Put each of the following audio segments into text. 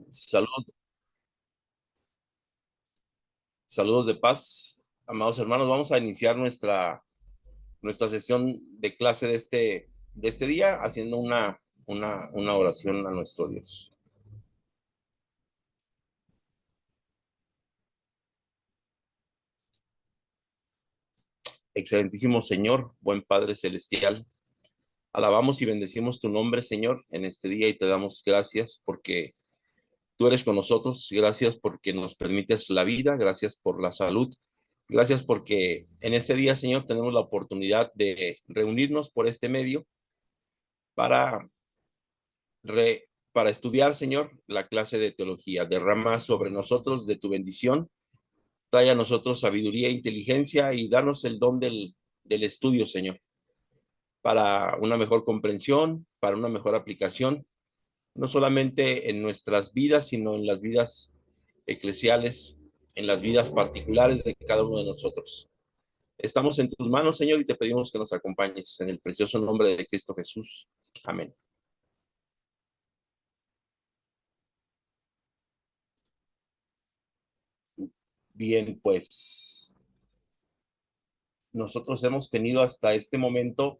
Salud, saludos de paz, amados hermanos. Vamos a iniciar nuestra sesión de clase de este día haciendo una oración a nuestro Dios. Excelentísimo Señor, buen Padre Celestial, alabamos y bendecimos tu nombre, Señor, en este día y te damos gracias porque tú eres con nosotros. Gracias porque nos permites la vida, gracias por la salud. Gracias porque en este día, Señor, tenemos la oportunidad de reunirnos por este medio para para estudiar, Señor, la clase de teología. Derrama sobre nosotros de tu bendición, trae a nosotros sabiduría e inteligencia y danos el don del estudio, Señor, para una mejor comprensión, para una mejor aplicación, no solamente en nuestras vidas, sino en las vidas eclesiales, en las vidas particulares de cada uno de nosotros. Estamos en tus manos, Señor, y te pedimos que nos acompañes en el precioso nombre de Cristo Jesús. Amén. Bien, pues nosotros hemos tenido hasta este momento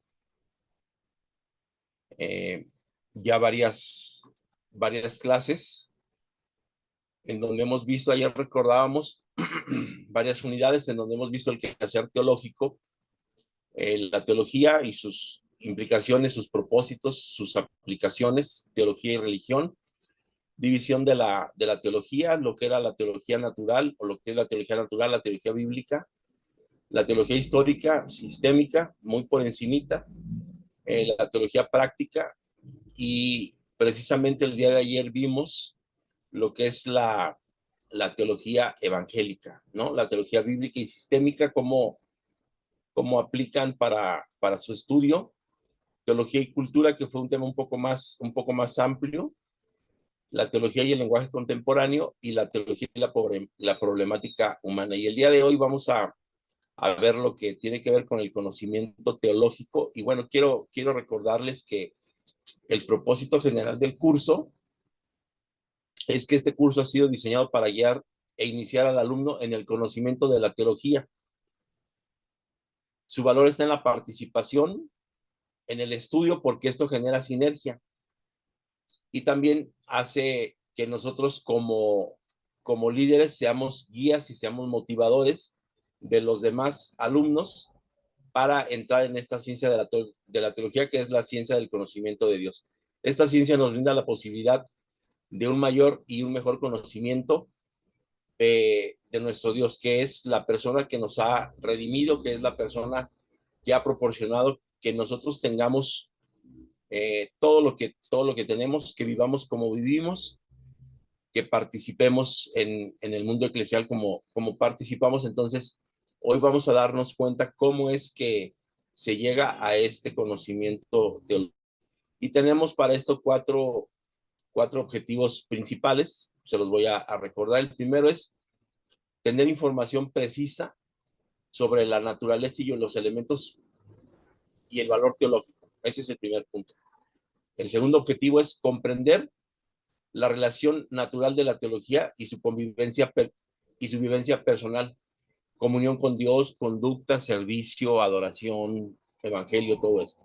eh, ya varias clases en donde hemos visto, ayer recordábamos, varias unidades en donde hemos visto el quehacer teológico, la teología y sus implicaciones, sus propósitos, sus aplicaciones, teología y religión, división de la teología, lo que era la teología natural o lo que es la teología natural, la teología bíblica, la teología histórica, sistémica, muy por encimita, la teología práctica, y precisamente el día de ayer vimos lo que es la teología evangélica, ¿no? La teología bíblica y sistémica, cómo aplican para su estudio. Teología y cultura, que fue un tema un poco más amplio, la teología y el lenguaje contemporáneo, y la teología y la problemática humana. Y el día de hoy vamos a ver lo que tiene que ver con el conocimiento teológico. Y bueno, quiero recordarles que el propósito general del curso es que este curso ha sido diseñado para guiar e iniciar al alumno en el conocimiento de la teología. Su valor está en la participación, en el estudio, porque esto genera sinergia y también hace que nosotros como líderes seamos guías y seamos motivadores de los demás alumnos para entrar en esta ciencia de la teología, que es la ciencia del conocimiento de Dios. Esta ciencia nos brinda la posibilidad de un mayor y un mejor conocimiento de nuestro Dios, que es la persona que nos ha redimido, que es la persona que ha proporcionado que nosotros tengamos todo lo que tenemos, que vivamos como vivimos, que participemos en el mundo eclesial como participamos. Entonces, hoy vamos a darnos cuenta cómo es que se llega a este conocimiento teológico. Y tenemos para esto cuatro objetivos principales, se los voy a recordar. El primero es tener información precisa sobre la naturaleza y los elementos y el valor teológico. Ese es el primer punto. El segundo objetivo es comprender la relación natural de la teología y su convivencia y su vivencia personal, comunión con Dios, conducta, servicio, adoración, evangelio, todo esto.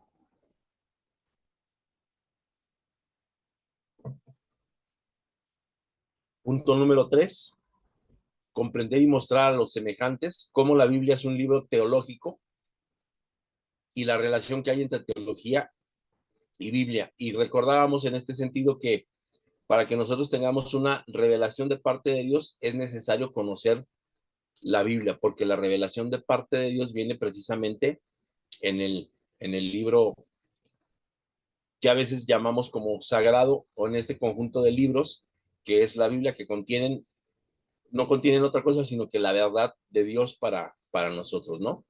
Punto número 3, comprender y mostrar a los semejantes cómo la Biblia es un libro teológico y la relación que hay entre teología y Biblia. Y recordábamos en este sentido que para que nosotros tengamos una revelación de parte de Dios es necesario conocer la Biblia, porque la revelación de parte de Dios viene precisamente en el libro que a veces llamamos como sagrado, o en este conjunto de libros que es la Biblia, que no contienen otra cosa sino que la verdad de Dios para nosotros, ¿no?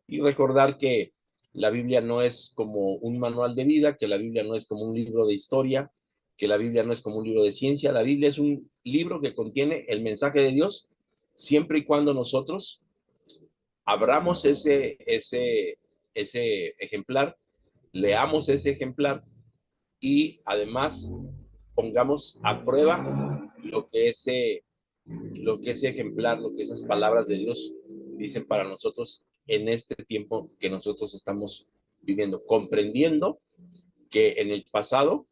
Y recordar que la Biblia no es como un manual de vida, que la Biblia no es como un libro de historia, que la Biblia no es como un libro de ciencia. La Biblia es un libro que contiene el mensaje de Dios, siempre y cuando nosotros abramos ese ejemplar, leamos ese ejemplar y además pongamos a prueba lo que ese, lo que ese ejemplar, lo que esas palabras de Dios dicen para nosotros en este tiempo que nosotros estamos viviendo, comprendiendo que en el pasado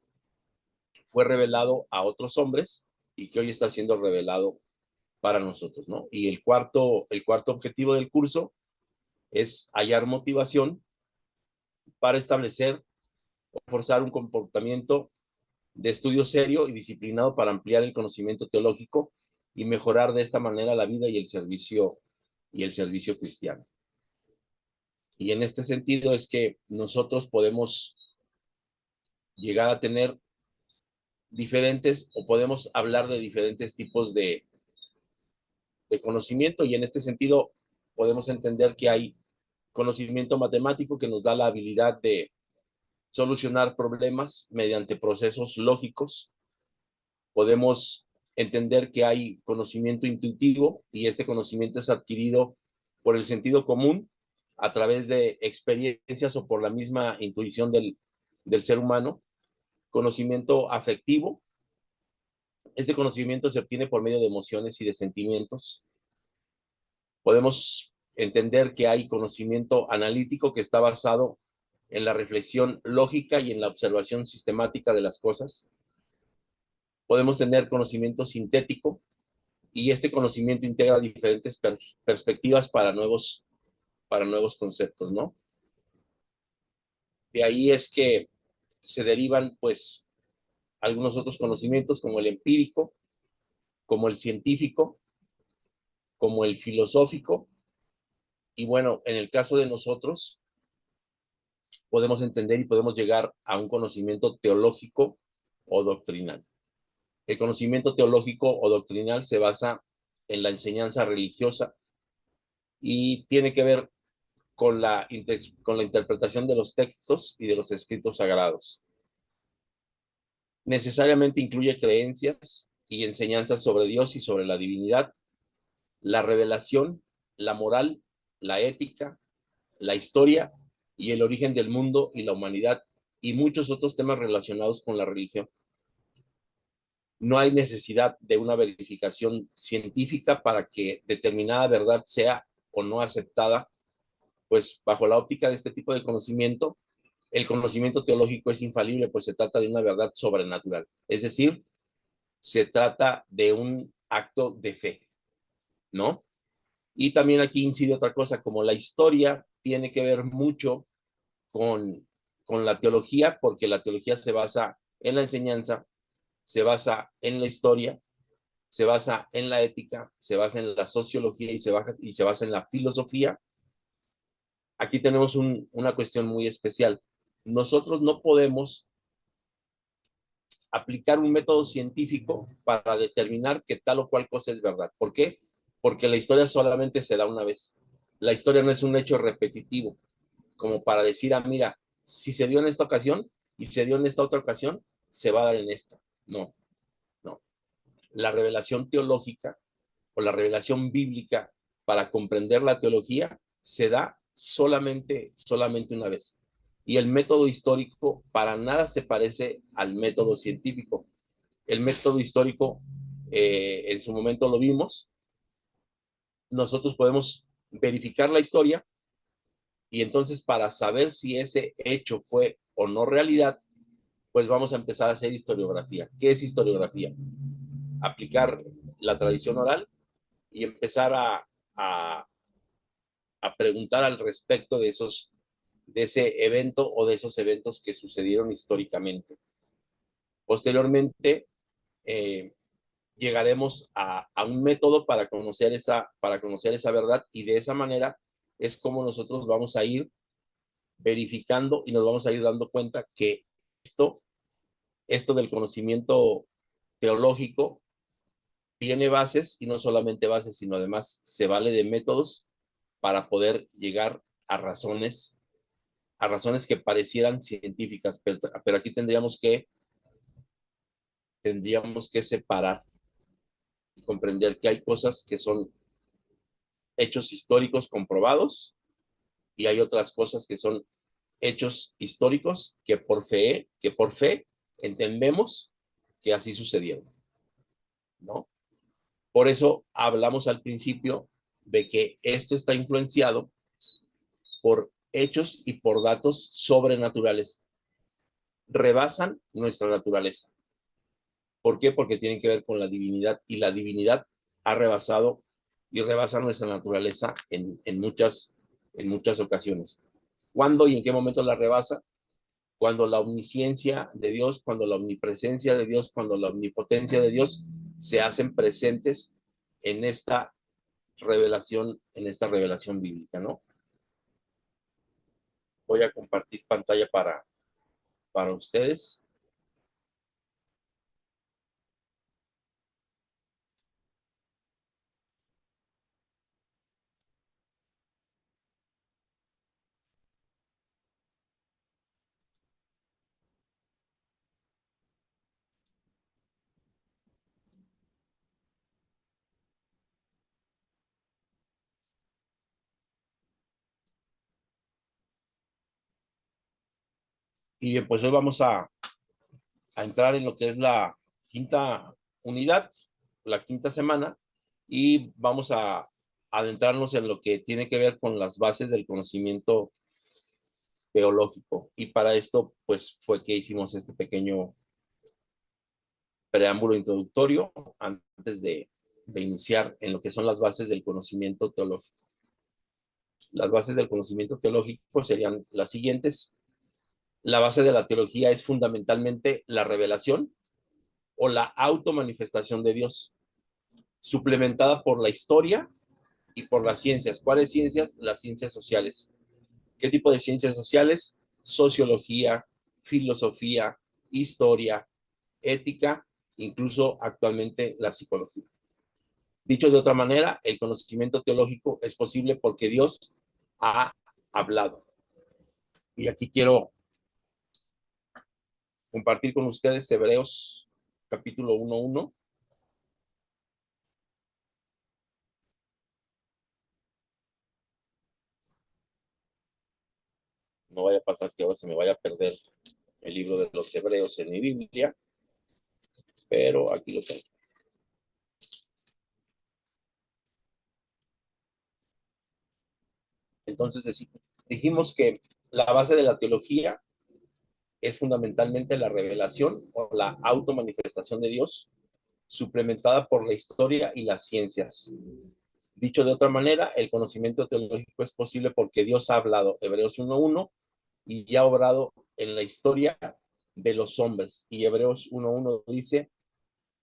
fue revelado a otros hombres y que hoy está siendo revelado para nosotros, ¿no? Y el cuarto objetivo del curso es hallar motivación para establecer o forzar un comportamiento de estudio serio y disciplinado para ampliar el conocimiento teológico y mejorar de esta manera la vida y el servicio cristiano. Y en este sentido es que nosotros podemos llegar a tener diferentes o podemos hablar de diferentes tipos de conocimiento y en este sentido podemos entender que hay conocimiento matemático que nos da la habilidad de solucionar problemas mediante procesos lógicos. Podemos entender que hay conocimiento intuitivo y este conocimiento es adquirido por el sentido común a través de experiencias o por la misma intuición del ser humano. Conocimiento afectivo. Este conocimiento se obtiene por medio de emociones y de sentimientos. Podemos entender que hay conocimiento analítico que está basado en la reflexión lógica y en la observación sistemática de las cosas. Podemos tener conocimiento sintético y este conocimiento integra diferentes perspectivas para nuevos conceptos, ¿no? De ahí es que se derivan, pues, algunos otros conocimientos como el empírico, como el científico, como el filosófico, y bueno, en el caso de nosotros, podemos entender y podemos llegar a un conocimiento teológico o doctrinal. El conocimiento teológico o doctrinal se basa en la enseñanza religiosa y tiene que ver con la interpretación de los textos y de los escritos sagrados. Necesariamente incluye creencias y enseñanzas sobre Dios y sobre la divinidad, la revelación, la moral, la ética, la historia y el origen del mundo y la humanidad y muchos otros temas relacionados con la religión. No hay necesidad de una verificación científica para que determinada verdad sea o no aceptada, pues bajo la óptica de este tipo de conocimiento, el conocimiento teológico es infalible, pues se trata de una verdad sobrenatural. Es decir, se trata de un acto de fe, ¿no? Y también aquí incide otra cosa, como la historia tiene que ver mucho con la teología, porque la teología se basa en la enseñanza, se basa en la historia, se basa en la ética, se basa en la sociología y se basa en la filosofía. Aquí tenemos una cuestión muy especial. Nosotros no podemos aplicar un método científico para determinar que tal o cual cosa es verdad. ¿Por qué? Porque la historia solamente se da una vez. La historia no es un hecho repetitivo, como para decir, ah, mira, si se dio en esta ocasión y se dio en esta otra ocasión, se va a dar en esta. No, no. La revelación teológica o la revelación bíblica para comprender la teología se da solamente una vez. Y el método histórico para nada se parece al método científico. El método histórico, en su momento lo vimos, nosotros podemos verificar la historia y entonces para saber si ese hecho fue o no realidad, pues vamos a empezar a hacer historiografía. ¿Qué es historiografía? Aplicar la tradición oral y empezar a, a preguntar al respecto de ese evento o de esos eventos que sucedieron históricamente. Posteriormente, eh, llegaremos a un método para conocer esa verdad y de esa manera es como nosotros vamos a ir verificando y nos vamos a ir dando cuenta que esto del conocimiento teológico tiene bases y no solamente bases, sino además se vale de métodos para poder llegar a razones que parecieran científicas, pero aquí tendríamos que separar y comprender que hay cosas que son hechos históricos comprobados y hay otras cosas que son hechos históricos que por fe entendemos que así sucedieron. ¿no? Por eso hablamos al principio de que esto está influenciado por hechos y por datos sobrenaturales. Rebasan nuestra naturaleza. ¿Por qué? Porque tienen que ver con la divinidad, y la divinidad ha rebasado y rebasa nuestra naturaleza en muchas ocasiones. ¿Cuándo y en qué momento la rebasa? Cuando la omnisciencia de Dios, cuando la omnipresencia de Dios, cuando la omnipotencia de Dios se hacen presentes en en esta revelación bíblica, ¿no? Voy a compartir pantalla para ustedes. Y bien, pues hoy vamos a entrar en lo que es la quinta unidad, la quinta semana, y vamos a adentrarnos en lo que tiene que ver con las bases del conocimiento teológico. Y para esto, pues fue que hicimos este pequeño preámbulo introductorio antes de iniciar en lo que son las bases del conocimiento teológico. Las bases del conocimiento teológico serían las siguientes. La base de la teología es fundamentalmente la revelación o la automanifestación de Dios, suplementada por la historia y por las ciencias. ¿Cuáles ciencias? Las ciencias sociales. ¿Qué tipo de ciencias sociales? Sociología, filosofía, historia, ética, incluso actualmente la psicología. Dicho de otra manera, el conocimiento teológico es posible porque Dios ha hablado. Y aquí quiero compartir con ustedes Hebreos capítulo 1:1. No vaya a pasar que ahora se me vaya a perder el libro de los Hebreos en mi Biblia, pero aquí lo tengo. Entonces dijimos que la base de la teología es fundamentalmente la revelación o la automanifestación de Dios, suplementada por la historia y las ciencias. Dicho de otra manera, el conocimiento teológico es posible porque Dios ha hablado, Hebreos 1:1, y ya ha obrado en la historia de los hombres. Y Hebreos 1:1 dice,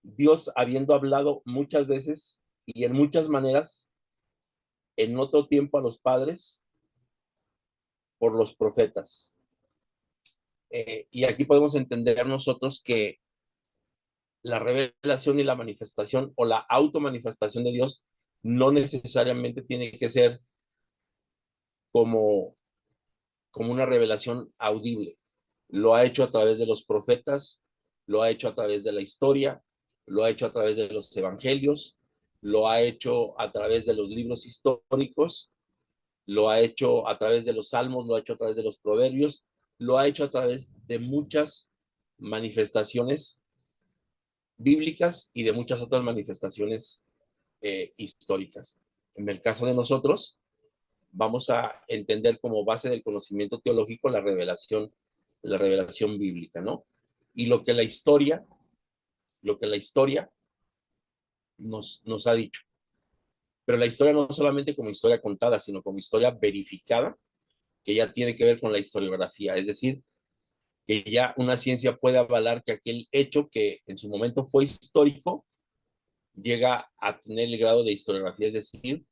Dios habiendo hablado muchas veces y en muchas maneras, en otro tiempo a los padres, por los profetas. Y aquí podemos entender nosotros que la revelación y la manifestación o la automanifestación de Dios no necesariamente tiene que ser como, como una revelación audible. Lo ha hecho a través de los profetas, lo ha hecho a través de la historia, lo ha hecho a través de los evangelios, lo ha hecho a través de los libros históricos, lo ha hecho a través de los salmos, lo ha hecho a través de los proverbios, lo ha hecho a través de muchas manifestaciones bíblicas y de muchas otras manifestaciones históricas. En el caso de nosotros, vamos a entender como base del conocimiento teológico la revelación bíblica, ¿no? Y lo que la historia nos ha dicho. Pero la historia no solamente como historia contada, sino como historia verificada, que ya tiene que ver con la historiografía, es decir, que ya una ciencia puede avalar que aquel hecho que en su momento fue histórico llega a tener el grado de historiografía, es decir,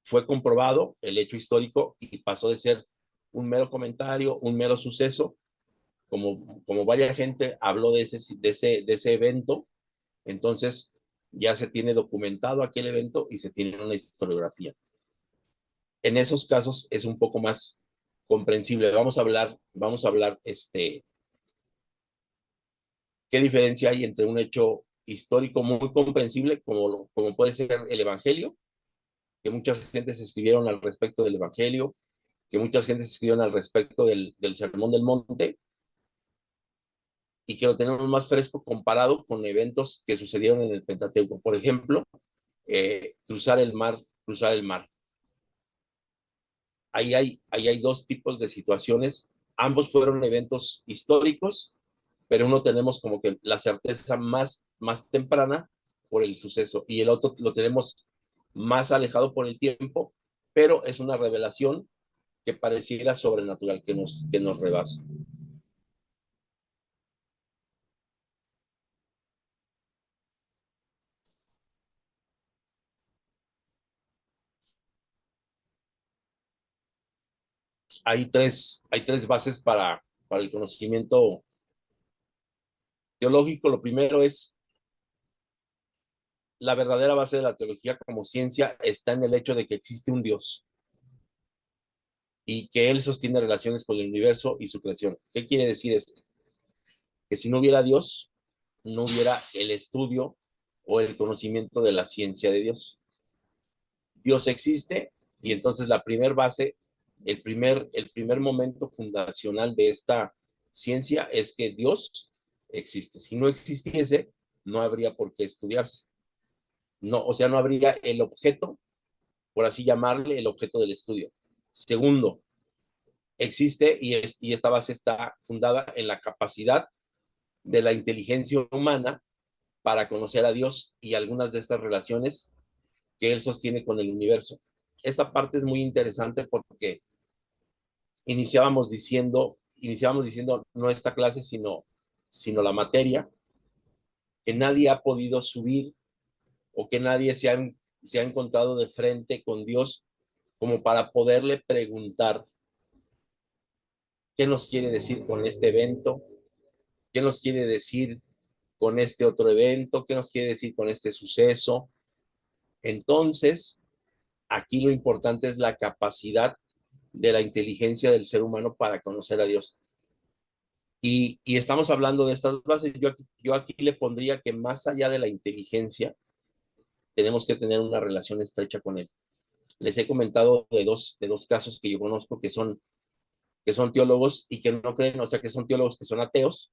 fue comprobado el hecho histórico y pasó de ser un mero comentario, un mero suceso, como varias gente habló de ese evento, entonces ya se tiene documentado aquel evento y se tiene una historiografía. En esos casos es un poco más comprensible. Vamos a hablar, qué diferencia hay entre un hecho histórico muy comprensible, como puede ser el Evangelio, que muchas gentes escribieron al respecto del Evangelio, que muchas gentes escribieron al respecto del Sermón del Monte, y que lo tenemos más fresco comparado con eventos que sucedieron en el Pentateuco. Por ejemplo, cruzar el mar, cruzar el mar. Ahí hay dos tipos de situaciones. Ambos fueron eventos históricos, pero uno tenemos como que la certeza más temprana por el suceso y el otro lo tenemos más alejado por el tiempo, pero es una revelación que pareciera sobrenatural, que nos rebasa. Hay tres bases para el conocimiento teológico. Lo primero es la verdadera base de la teología como ciencia está en el hecho de que existe un Dios y que Él sostiene relaciones con el universo y su creación. ¿Qué quiere decir esto? Que si no hubiera Dios, no hubiera el estudio o el conocimiento de la ciencia de Dios. Dios existe y entonces la primer base, el primer momento fundacional de esta ciencia es que Dios existe. Si no existiese, no habría por qué estudiarse. No, o sea, no habría el objeto, por así llamarle, el objeto del estudio. Segundo, existe y esta base está fundada en la capacidad de la inteligencia humana para conocer a Dios y algunas de estas relaciones que Él sostiene con el universo. Esta parte es muy interesante porque iniciábamos diciendo no esta clase, sino la materia, que nadie ha podido subir o que nadie se ha encontrado de frente con Dios como para poderle preguntar qué nos quiere decir con este evento, qué nos quiere decir con este otro evento, qué nos quiere decir con este suceso. Entonces, aquí lo importante es la capacidad de la inteligencia del ser humano para conocer a Dios. Y estamos hablando de estas bases. Yo aquí le pondría que más allá de la inteligencia, tenemos que tener una relación estrecha con Él. Les he comentado de dos casos que yo conozco que son teólogos y que no creen, o sea, que son teólogos que son ateos,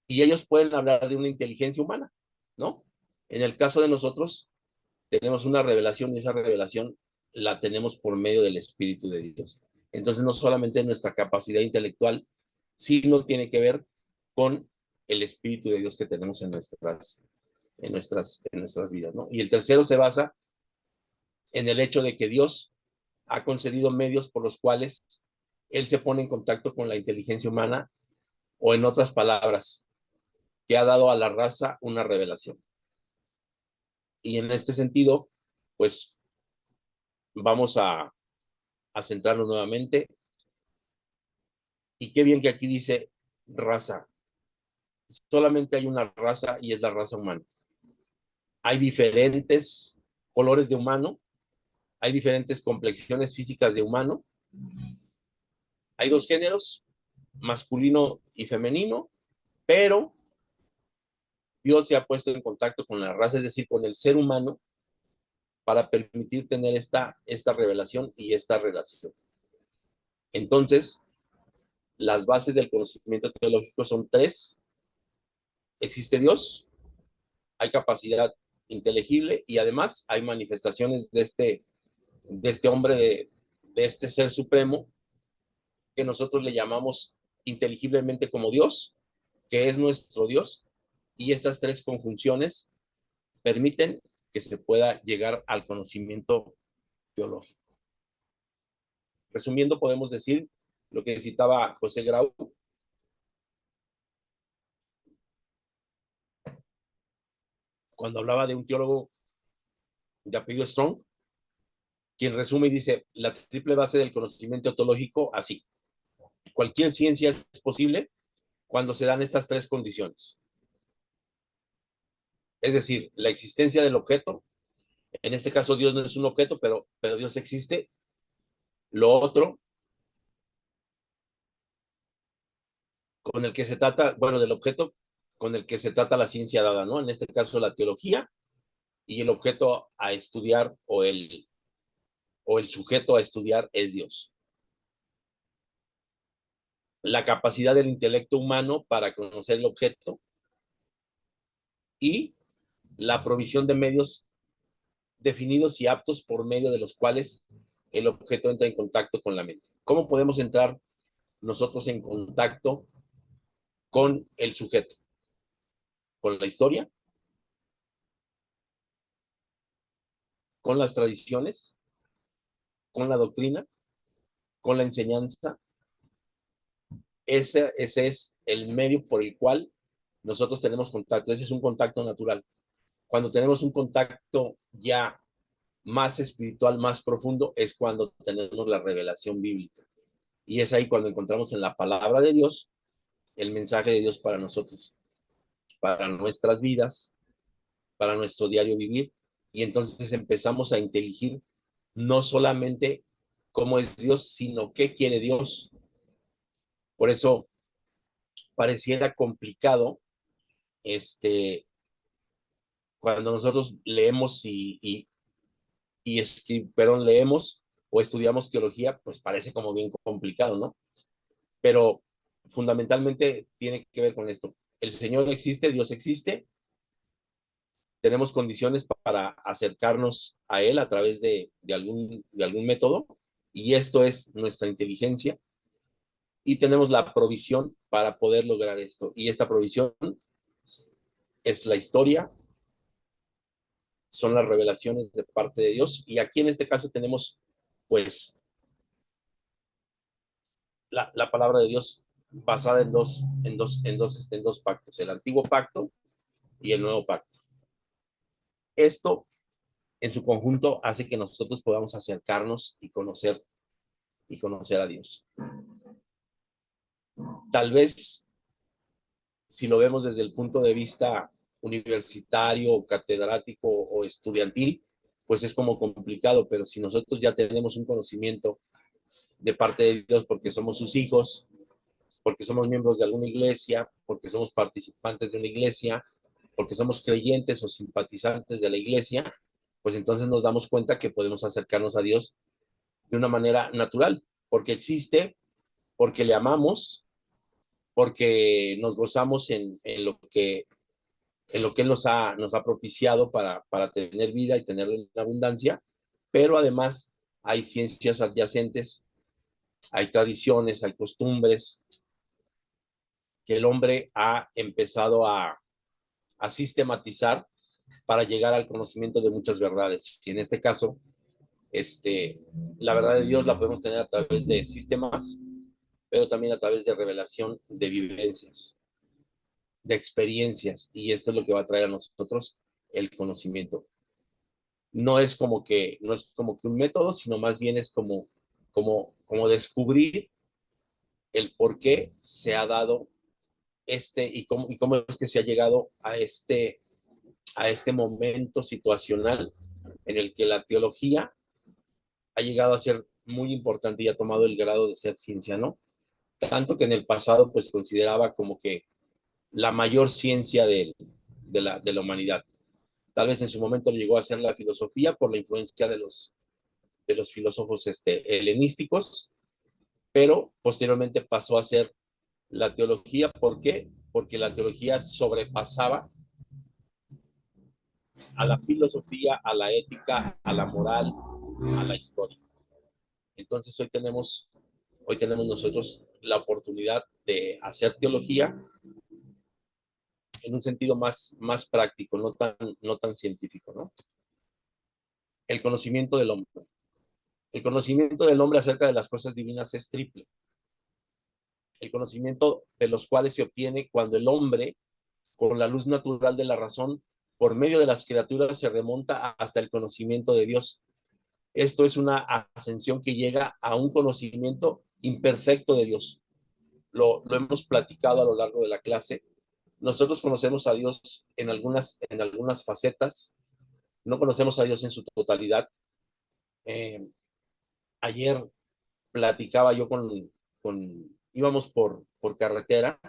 y ellos pueden hablar de una inteligencia humana, ¿no? En el caso de nosotros, tenemos una revelación y esa revelación la tenemos por medio del Espíritu de Dios. Entonces, no solamente nuestra capacidad intelectual, sino tiene que ver con el Espíritu de Dios que tenemos en nuestras vidas, ¿no? Y el tercero se basa en el hecho de que Dios ha concedido medios por los cuales Él se pone en contacto con la inteligencia humana, o en otras palabras, que ha dado a la raza una revelación. Y en este sentido, pues vamos a centrarnos nuevamente. Y qué bien que aquí dice raza. Solamente hay una raza y es la raza humana. Hay diferentes colores de humano, hay diferentes complexiones físicas de humano, hay dos géneros, masculino y femenino, pero Dios se ha puesto en contacto con la raza, es decir, con el ser humano, para permitir tener esta revelación y esta relación. Entonces, las bases del conocimiento teológico son tres. Existe Dios, hay capacidad inteligible y además hay manifestaciones de este hombre, de este ser supremo, que nosotros le llamamos inteligiblemente como Dios, que es nuestro Dios, y estas tres conjunciones permiten que se pueda llegar al conocimiento teológico. Resumiendo, podemos decir lo que citaba José Grau, cuando hablaba de un teólogo de apellido Strong, quien resume y dice: la triple base del conocimiento teológico, así: cualquier ciencia es posible cuando se dan estas tres condiciones. Es decir, la existencia del objeto, en este caso Dios no es un objeto, pero Dios existe. Lo otro, con el que se trata, bueno, del objeto con el que se trata la ciencia dada, ¿no? En este caso la teología, y el objeto a estudiar o el sujeto a estudiar es Dios. la capacidad del intelecto humano para conocer el objeto y la provisión de medios definidos y aptos por medio de los cuales el objeto entra en contacto con la mente. ¿Cómo podemos entrar nosotros en contacto con el sujeto? Con la historia, con las tradiciones, con la doctrina, con la enseñanza. Ese es el medio por el cual nosotros tenemos contacto. Ese es un contacto natural. Cuando tenemos un contacto ya más espiritual, más profundo, es cuando tenemos la revelación bíblica. Y es ahí cuando encontramos en la palabra de Dios el mensaje de Dios para nosotros, para nuestras vidas, para nuestro diario vivir. Y entonces empezamos a inteligir no solamente cómo es Dios, sino qué quiere Dios. Por eso pareciera complicado cuando nosotros leemos perdón, leemos o estudiamos teología, pues parece como bien complicado, ¿no? Pero fundamentalmente tiene que ver con esto. El Señor existe, Dios existe, tenemos condiciones para acercarnos a Él a través de algún método, y esto es nuestra inteligencia, y tenemos la provisión para poder lograr esto. Y esta provisión es la historia, son las revelaciones de parte de Dios, y aquí en este caso tenemos, pues, la palabra de Dios basada en dos pactos, el antiguo pacto y el nuevo pacto. Esto en su conjunto hace que nosotros podamos acercarnos y conocer a Dios. Tal vez, si lo vemos desde el punto de vista universitario, catedrático o estudiantil, pues es como complicado, pero si nosotros ya tenemos un conocimiento de parte de Dios porque somos sus hijos, porque somos miembros de alguna iglesia, porque somos participantes de una iglesia, porque somos creyentes o simpatizantes de la iglesia, pues entonces nos damos cuenta que podemos acercarnos a Dios de una manera natural, porque existe, porque le amamos, porque nos gozamos en lo que Él nos ha propiciado para tener vida y tener en abundancia, pero además hay ciencias adyacentes, hay tradiciones, hay costumbres que el hombre ha empezado a sistematizar para llegar al conocimiento de muchas verdades. Y en este caso, la verdad de Dios la podemos tener a través de sistemas, pero también a través de revelación de vivencias, de experiencias, y esto es lo que va a traer a nosotros el conocimiento. No es como que un método, sino más bien es como descubrir el por qué se ha dado y cómo es que se ha llegado a este momento situacional en el que la teología ha llegado a ser muy importante y ha tomado el grado de ser ciencia, ¿no? Tanto que en el pasado pues consideraba como que la mayor ciencia de la humanidad. Tal vez en su momento llegó a ser la filosofía por la influencia de los filósofos helenísticos, pero posteriormente pasó a ser la teología. ¿Por qué? Porque la teología sobrepasaba a la filosofía, a la ética, a la moral, a la historia. Entonces hoy tenemos nosotros la oportunidad de hacer teología en un sentido más práctico, no tan científico, ¿no? El conocimiento del hombre. El conocimiento del hombre acerca de las cosas divinas es triple. El conocimiento de los cuales se obtiene cuando el hombre, con la luz natural de la razón, por medio de las criaturas, se remonta hasta el conocimiento de Dios. Esto es una ascensión que llega a un conocimiento imperfecto de Dios. Lo hemos platicado a lo largo de la clase. Nosotros conocemos a Dios en algunas facetas, no conocemos a Dios en su totalidad. Eh, Ayer platicaba yo íbamos por carretera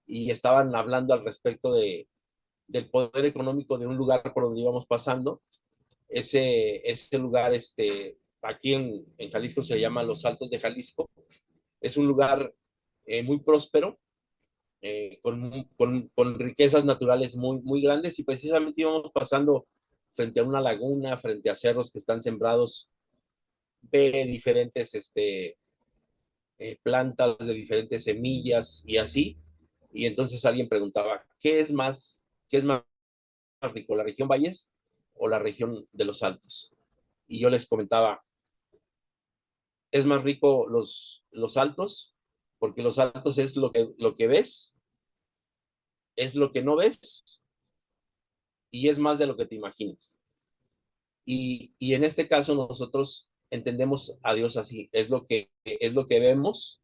y estaban hablando al respecto del poder económico de un lugar por donde íbamos pasando. Ese lugar, aquí en Jalisco se llama Los Altos de Jalisco. Es un lugar muy próspero, con riquezas naturales muy grandes, y precisamente íbamos pasando frente a una laguna, frente a cerros que están sembrados de diferentes plantas, de diferentes semillas y así. Y entonces alguien preguntaba, qué es más rico, la región Valles o la región de los Altos? Y yo les comentaba, es más rico los Altos, porque los Altos es lo que ves, es lo que no ves y es más de lo que te imaginas. Y en este caso nosotros entendemos a Dios así, es lo que vemos,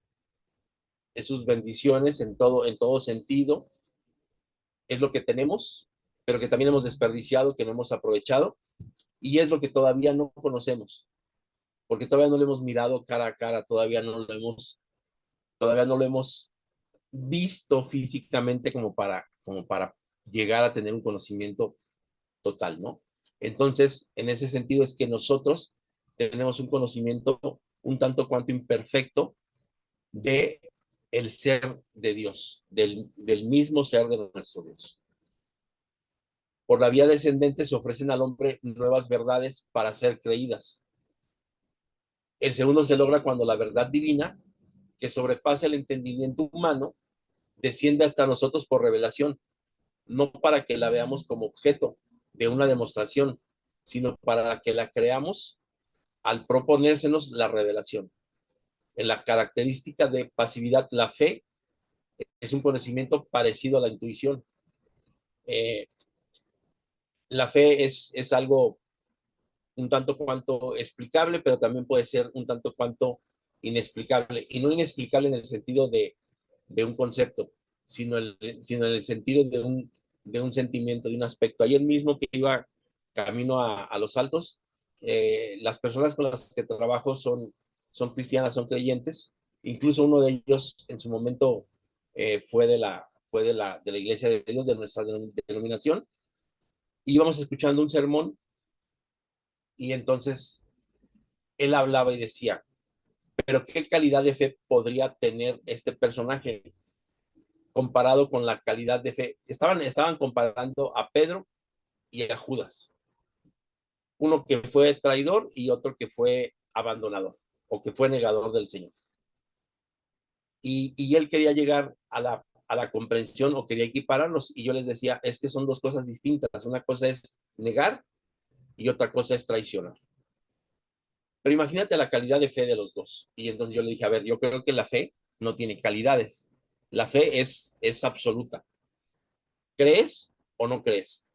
es sus bendiciones en todo sentido, es lo que tenemos, pero que también hemos desperdiciado, que no hemos aprovechado, y es lo que todavía no conocemos, porque todavía no lo hemos mirado cara a cara, todavía no lo hemos visto físicamente como para llegar a tener un conocimiento total, ¿no? Entonces, en ese sentido es que nosotros tenemos un conocimiento un tanto cuanto imperfecto de el ser de Dios, del mismo ser de nuestro Dios. Por la vía descendente se ofrecen al hombre nuevas verdades para ser creídas. El segundo se logra cuando la verdad divina, que sobrepasa el entendimiento humano, desciende hasta nosotros por revelación, no para que la veamos como objeto de una demostración, sino para que la creamos al proponérsenos la revelación. En la característica de pasividad, la fe es un conocimiento parecido a la intuición. Eh, la fe es algo un tanto cuanto explicable, pero también puede ser un tanto cuanto inexplicable. Y no inexplicable en el sentido de un concepto, sino en el sentido de un sentimiento, de un aspecto. Ayer mismo que iba camino a Los Altos, las personas con las que trabajo son cristianas, son creyentes. Incluso uno de ellos en su momento fue de la Iglesia de Dios, de nuestra denominación. Íbamos escuchando un sermón y entonces él hablaba y decía, pero ¿qué calidad de fe podría tener este personaje comparado con la calidad de fe? Estaban comparando a Pedro y a Judas. Uno que fue traidor y otro que fue abandonador o que fue negador del Señor. Y él quería llegar a la comprensión o quería equipararlos. Y yo les decía, es que son dos cosas distintas. Una cosa es negar y otra cosa es traicionar. Pero imagínate la calidad de fe de los dos. Y entonces yo le dije, a ver, yo creo que la fe no tiene calidades. La fe es absoluta. ¿Crees o no crees?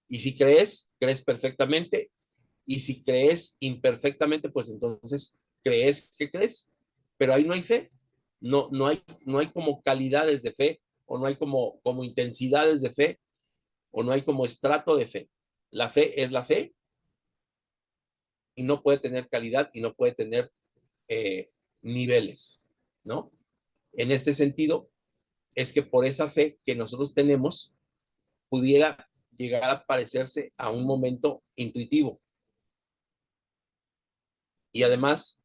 Y si crees, crees perfectamente. Y si crees imperfectamente, pues entonces crees que crees. Pero ahí no hay fe. No hay como calidades de fe, o no hay como intensidades de fe, o no hay como estrato de fe. La fe es la fe y no puede tener calidad y no puede tener eh, niveles, ¿no? En este sentido, es que por esa fe que nosotros tenemos, pudiera llegar a parecerse a un momento intuitivo. Y además,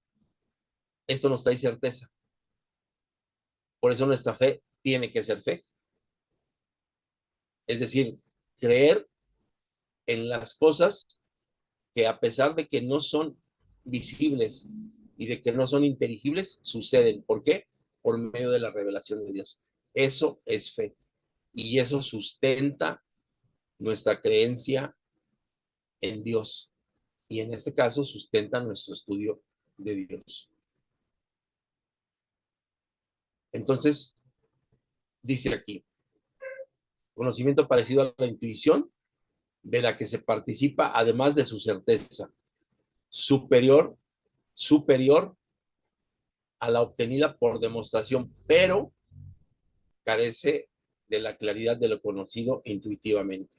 esto nos trae certeza. Por eso nuestra fe tiene que ser fe. Es decir, creer en las cosas que a pesar de que no son visibles y de que no son inteligibles, suceden. ¿Por qué? Por medio de la revelación de Dios. Eso es fe. Y eso sustenta nuestra creencia en Dios. Y en este caso sustenta nuestro estudio de Dios. Entonces, dice aquí, conocimiento parecido a la intuición, de la que se participa, además de su certeza, superior a la obtenida por demostración, pero carece de la claridad de lo conocido intuitivamente.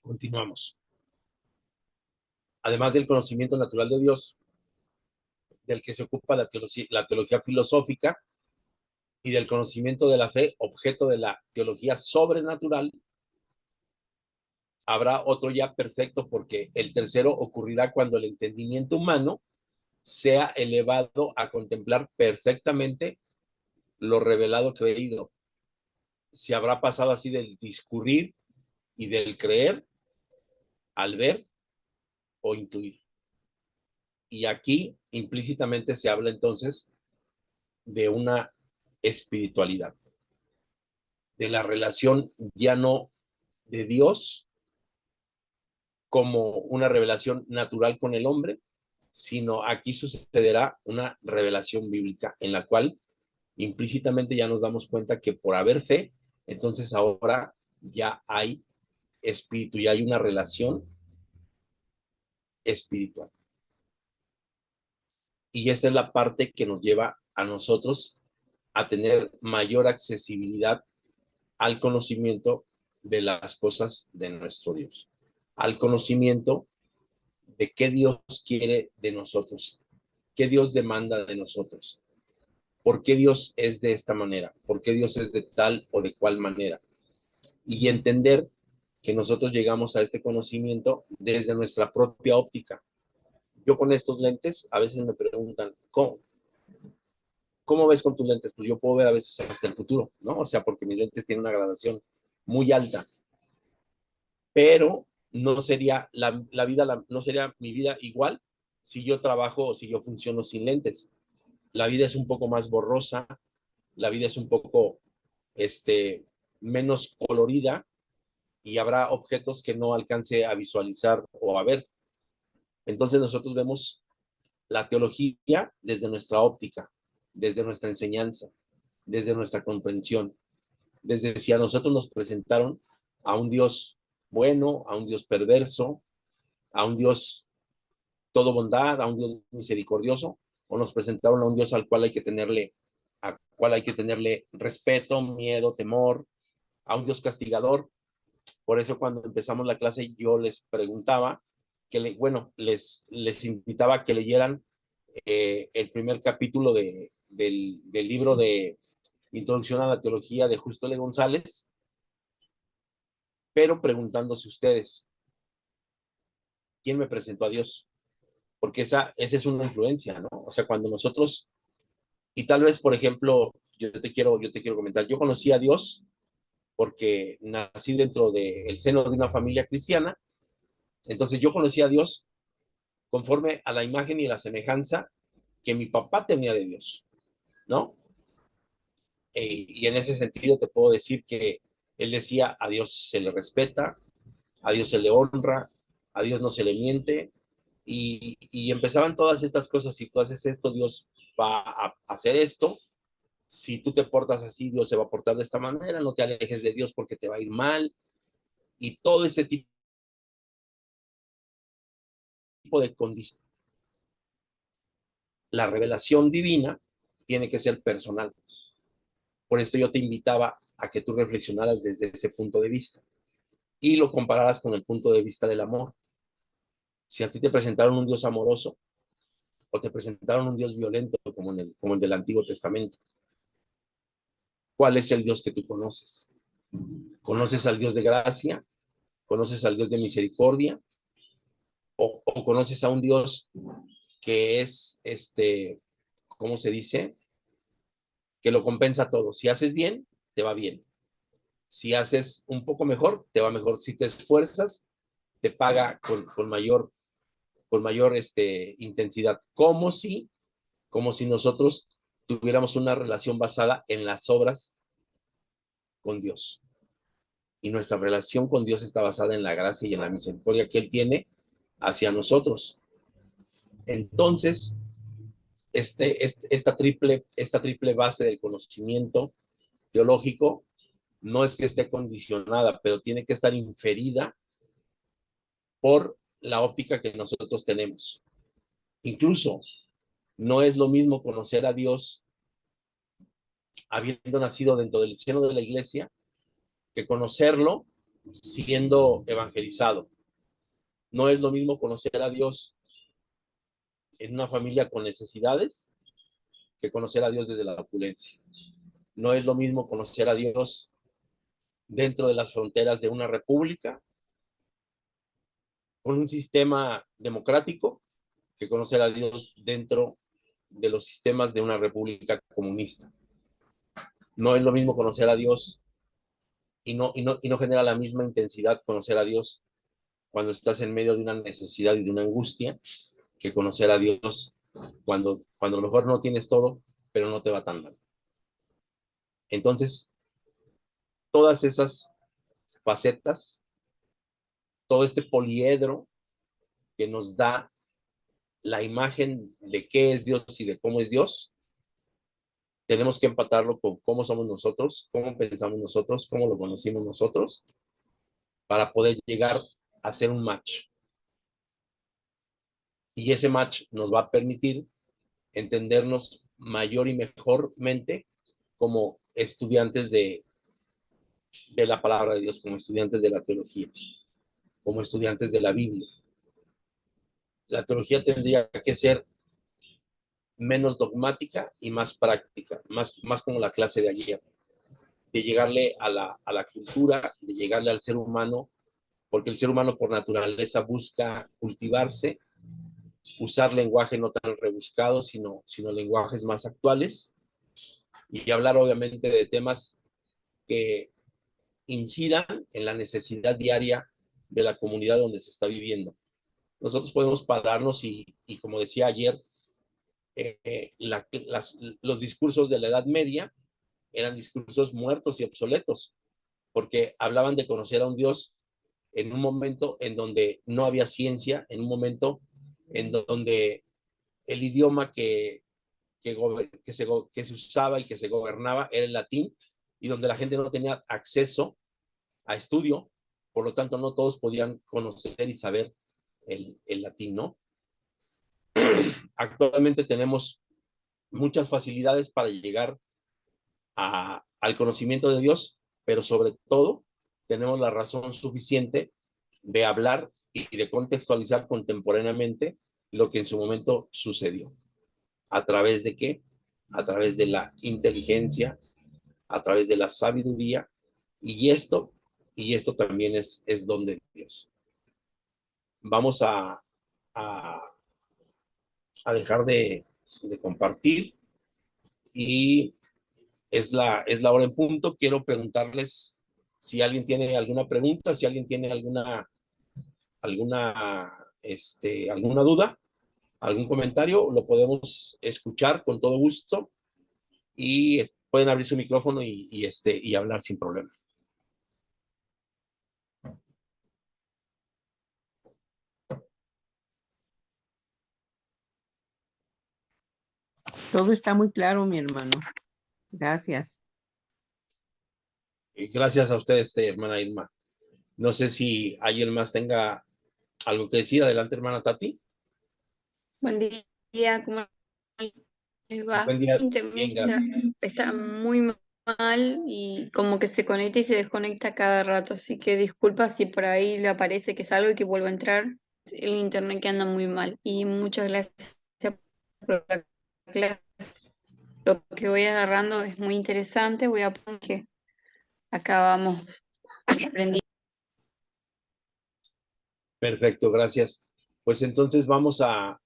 Continuamos. Además del conocimiento natural de Dios, del que se ocupa la teología filosófica, y del conocimiento de la fe, objeto de la teología sobrenatural, habrá otro ya perfecto, porque el tercero ocurrirá cuando el entendimiento humano sea elevado a contemplar perfectamente lo revelado creído. Se habrá pasado así del discurrir y del creer al ver o intuir. Y aquí implícitamente se habla entonces de una espiritualidad, de la relación ya no de Dios como una revelación natural con el hombre, sino aquí sucederá una revelación bíblica en la cual implícitamente ya nos damos cuenta que por haber fe, entonces ahora ya hay espíritu, ya hay una relación espiritual. Y esta es la parte que nos lleva a nosotros a tener mayor accesibilidad al conocimiento de las cosas de nuestro Dios, al conocimiento de qué Dios quiere de nosotros, qué Dios demanda de nosotros, por qué Dios es de esta manera, por qué Dios es de tal o de cual manera. Y entender que nosotros llegamos a este conocimiento desde nuestra propia óptica. Yo con estos lentes, a veces me preguntan, ¿cómo ves con tus lentes? Pues yo puedo ver a veces hasta el futuro, ¿no? O sea, porque mis lentes tienen una gradación muy alta, pero no sería la vida, no sería mi vida igual si yo trabajo o si yo funciono sin lentes. La vida es un poco más borrosa, la vida es un poco menos colorida y habrá objetos que no alcance a visualizar o a ver. Entonces nosotros vemos la teología desde nuestra óptica, desde nuestra enseñanza, desde nuestra comprensión, desde si a nosotros nos presentaron a un Dios bueno, a un Dios perverso, a un Dios todo bondad, a un Dios misericordioso, o nos presentaron a un Dios al cual hay que tenerle respeto, miedo, temor, a un Dios castigador. Por eso cuando empezamos la clase yo les preguntaba, les invitaba a que leyeran el primer capítulo del libro de Introducción a la Teología de Justo L. González, pero preguntándose ustedes, ¿quién me presentó a Dios? Porque esa es una influencia, ¿no? O sea, cuando nosotros, y tal vez, por ejemplo, yo te quiero comentar, yo conocí a Dios porque nací dentro del seno de una familia cristiana, entonces yo conocí a Dios conforme a la imagen y la semejanza que mi papá tenía de Dios, ¿no? Y en ese sentido te puedo decir que él decía, a Dios se le respeta, a Dios se le honra, a Dios no se le miente, y empezaban todas estas cosas, si tú haces esto, Dios va a hacer esto, si tú te portas así, Dios se va a portar de esta manera, no te alejes de Dios porque te va a ir mal, y todo ese tipo de condiciones. La revelación divina tiene que ser personal. Por esto yo te invitaba a que tú reflexionaras desde ese punto de vista y lo compararas con el punto de vista del amor. Si a ti te presentaron un Dios amoroso o te presentaron un Dios violento como el del Antiguo Testamento, ¿cuál es el Dios que tú conoces? ¿Conoces al Dios de gracia? ¿Conoces al Dios de misericordia? ¿O conoces a un Dios que es, ¿cómo se dice? Que lo compensa todo. Si haces bien, te va bien. Si haces un poco mejor, te va mejor. Si te esfuerzas, te paga con mayor intensidad. Como si nosotros tuviéramos una relación basada en las obras con Dios. Y nuestra relación con Dios está basada en la gracia y en la misericordia que Él tiene hacia nosotros. Entonces, esta triple base del conocimiento teológico no es que esté condicionada, pero tiene que estar inferida por la óptica que nosotros tenemos. Incluso no es lo mismo conocer a Dios habiendo nacido dentro del seno de la iglesia que conocerlo siendo evangelizado. No es lo mismo conocer a Dios en una familia con necesidades que conocer a Dios desde la opulencia. No es lo mismo conocer a Dios dentro de las fronteras de una república con un sistema democrático que conocer a Dios dentro de los sistemas de una república comunista. No es lo mismo conocer a Dios y no genera la misma intensidad conocer a Dios cuando estás en medio de una necesidad y de una angustia que conocer a Dios cuando a lo mejor no tienes todo, pero no te va tan mal. Entonces, todas esas facetas, todo este poliedro que nos da la imagen de qué es Dios y de cómo es Dios, tenemos que empatarlo con cómo somos nosotros, cómo pensamos nosotros, cómo lo conocimos nosotros, para poder llegar a hacer un match. Y ese match nos va a permitir entendernos mayor y mejormente como estudiantes de la palabra de Dios, como estudiantes de la teología, como estudiantes de la Biblia. La teología tendría que ser menos dogmática y más práctica, más como la clase de ayer, de llegarle a la cultura, de llegarle al ser humano, porque el ser humano por naturaleza busca cultivarse, usar lenguaje no tan rebuscado, sino lenguajes más actuales, y hablar obviamente de temas que incidan en la necesidad diaria de la comunidad donde se está viviendo. Nosotros podemos pararnos y como decía ayer, los discursos de la Edad Media eran discursos muertos y obsoletos, porque hablaban de conocer a un Dios en un momento en donde no había ciencia, en un momento en donde el idioma que se usaba y que se gobernaba era el latín, y donde la gente no tenía acceso a estudio, por lo tanto no todos podían conocer y saber el latín, ¿no? Actualmente tenemos muchas facilidades para llegar al conocimiento de Dios, pero sobre todo tenemos la razón suficiente de hablar y de contextualizar contemporáneamente lo que en su momento sucedió. ¿A través de qué? A través de la inteligencia, a través de la sabiduría, y esto, y esto también es don de Dios. Vamos a, a dejar de compartir y es la hora en punto. Quiero preguntarles si alguien tiene alguna pregunta, si alguien tiene alguna duda, algún comentario, lo podemos escuchar con todo gusto y pueden abrir su micrófono y hablar sin problema. Todo está muy claro, mi hermano. Gracias. Y gracias a ustedes, hermana Irma. No sé si alguien más tenga algo que decir. Adelante, hermana Tati. Buen día, ¿cómo les va? Buen día. Bien, Internet gracias. está muy mal y como que se conecta y se desconecta cada rato, así que disculpa si por ahí le aparece que es algo y que vuelvo a entrar. El internet que anda muy mal y muchas gracias por la clase. Lo que voy agarrando es muy interesante, voy a poner que acá vamos aprendiendo. Perfecto, gracias. Pues entonces vamos al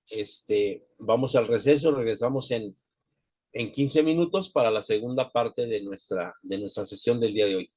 receso, regresamos en 15 minutos para la segunda parte de nuestra sesión del día de hoy.